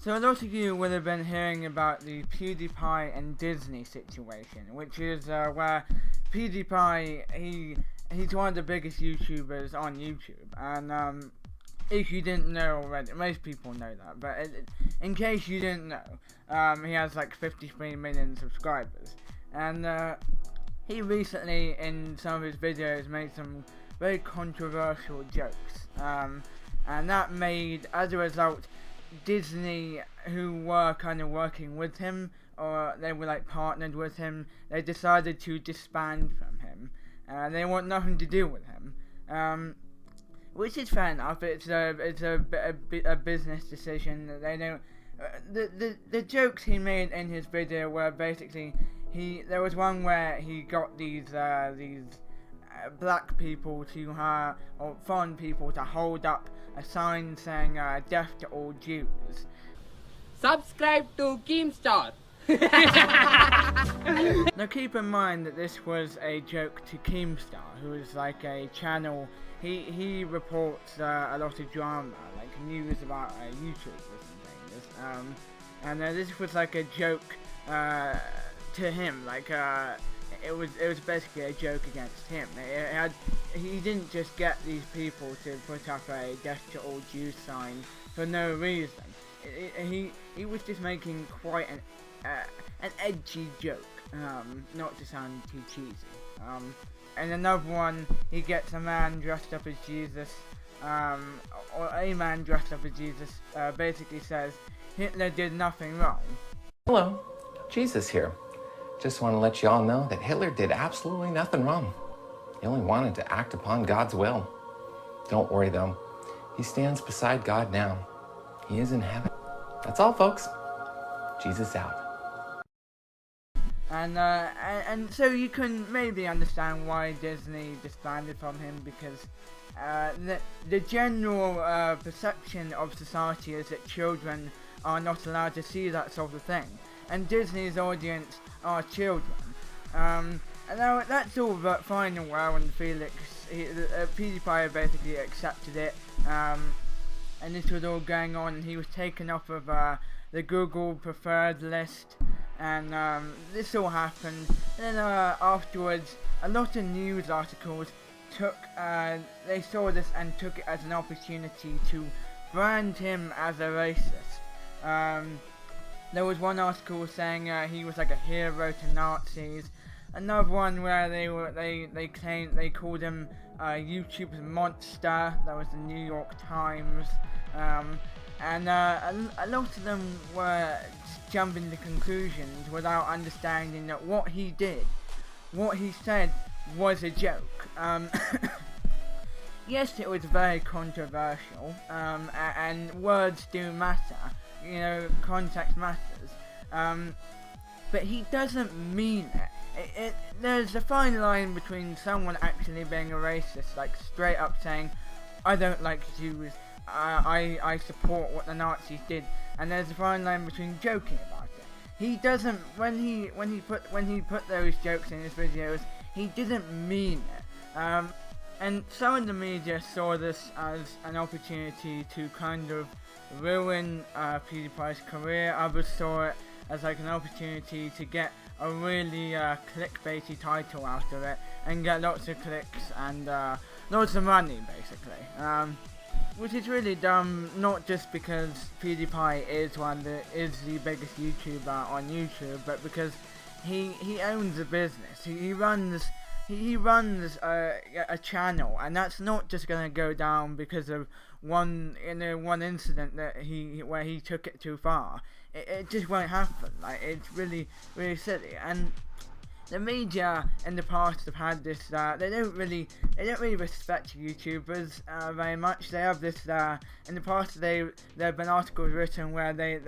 So a lot of you will have been hearing about the PewDiePie and Disney situation, which is where PewDiePie, he's one of the biggest YouTubers on YouTube, and if you didn't know already, most people know that, but in case you didn't know, he has like 53 million subscribers, and he recently, in some of his videos, made some very controversial jokes, and that made, as a result, Disney, who were kind of working with him, or they were like partnered with him, they decided to disband from him. They want nothing to do with him, which is fair enough. It's a business decision. They don't. The jokes he made in his video were basically there was one where he got these black people or foreign people to hold up a sign saying death to all Jews. Subscribe to Keemstar. Now keep in mind that this was a joke to Keemstar, who is like a channel. He reports a lot of drama, like news about YouTubers and things. And this was like a joke to him, like it was basically a joke against him. He didn't just get these people to put up a death to all Jews sign for no reason. He was just making quite an edgy joke, not to sound too cheesy. And another one, he gets a man dressed up as Jesus, or a man dressed up as Jesus, basically says Hitler did nothing wrong. Hello, Jesus here. Just want to let you all know that Hitler did absolutely nothing wrong. He only wanted to act upon God's will. Don't worry though, he stands beside God now. He is in heaven. That's all, folks. Jesus out. And so you can maybe understand why Disney disbanded from him, because the general perception of society is that children are not allowed to see that sort of thing, and Disney's audience are children. And now that's all fine and well, and PewDiePie basically accepted it, and this was all going on, and he was taken off of the Google preferred list, and this all happened. And then afterwards, a lot of news articles they saw this and took it as an opportunity to brand him as a racist. There was one article saying he was like a hero to Nazis. Another one where they called him YouTube's monster. That was the New York Times. And a lot of them were just jumping to conclusions without understanding that what he did, what he said, was a joke. Yes, it was very controversial, and words do matter. You know, context matters. But he doesn't mean it. There's a fine line between someone actually being a racist, like straight up saying, I don't like Jews, I support what the Nazis did, and there's a fine line between joking about it. He doesn't, when he put those jokes in his videos, he didn't mean it. And some of the media saw this as an opportunity to kind of ruin PewDiePie's career. Others saw it as like an opportunity to get a really clickbaity title out of it and get lots of clicks and lots of money, basically. Which is really dumb, not just because PewDiePie is the biggest YouTuber on YouTube, but because he owns a business. He runs a channel, and that's not just gonna go down because of one incident where he took it too far. It just won't happen. Like, it's really, really silly. And the media in the past have had this. They don't really respect YouTubers very much. They have this. In the past, there have been articles written where they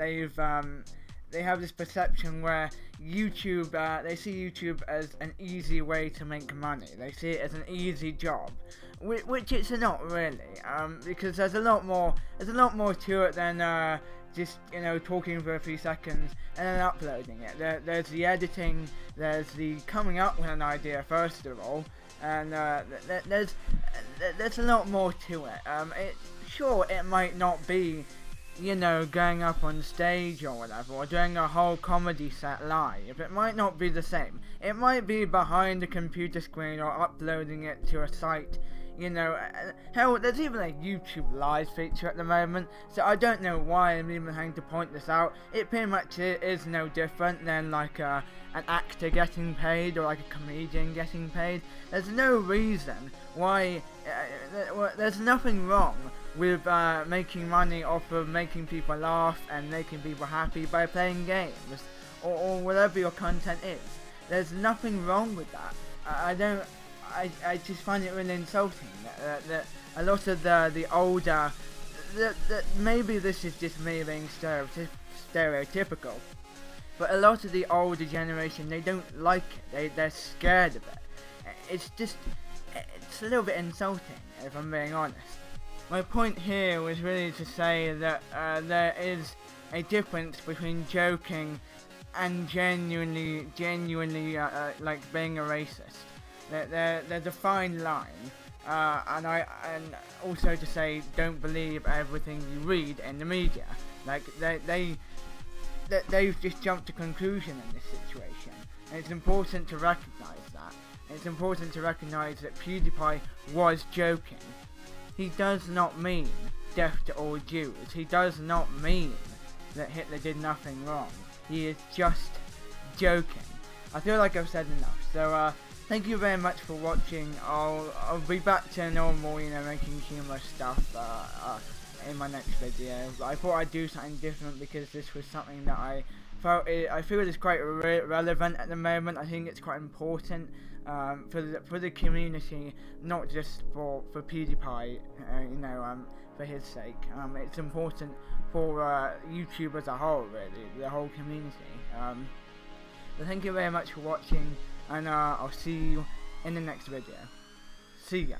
have this perception where YouTube, they see YouTube as an easy way to make money. They see it as an easy job, which it's not really, because there's a lot more to it than just, you know, talking for a few seconds and then uploading it. There's the editing, there's the coming up with an idea first of all, and there's a lot more to it. Sure, it might not be you know, going up on stage or whatever, or doing a whole comedy set live. It might not be the same. It might be behind a computer screen or uploading it to a site, you know. Hell, there's even a YouTube Live feature at the moment, so I don't know why I'm even having to point this out. It pretty much is no different than like an actor getting paid or like a comedian getting paid. There's no reason why, there's nothing wrong with making money off of making people laugh and making people happy by playing games or whatever your content is. There's nothing wrong with that. I just find it really insulting that a lot of the older, that maybe this is just me being stereotypical, but a lot of the older generation, they don't like it. They're scared of it. It's a little bit insulting, if I'm being honest. My point here was really to say that there is a difference between joking and genuinely like being a racist. There's a fine line, and also to say don't believe everything you read in the media. Like they've just jumped to conclusion in this situation, and it's important to recognise that. It's important to recognise that PewDiePie was joking. He does not mean death to all Jews. He does not mean that Hitler did nothing wrong. He is just joking. I feel like I've said enough. So thank you very much for watching. I'll be back to normal, you know, making humorous stuff in my next video. I thought I'd do something different because this was something that I feel is quite relevant at the moment. I think it's quite important for the community, not just for PewDiePie, you know, for his sake. It's important for YouTube as a whole, really, the whole community. So thank you very much for watching, and I'll see you in the next video. See ya.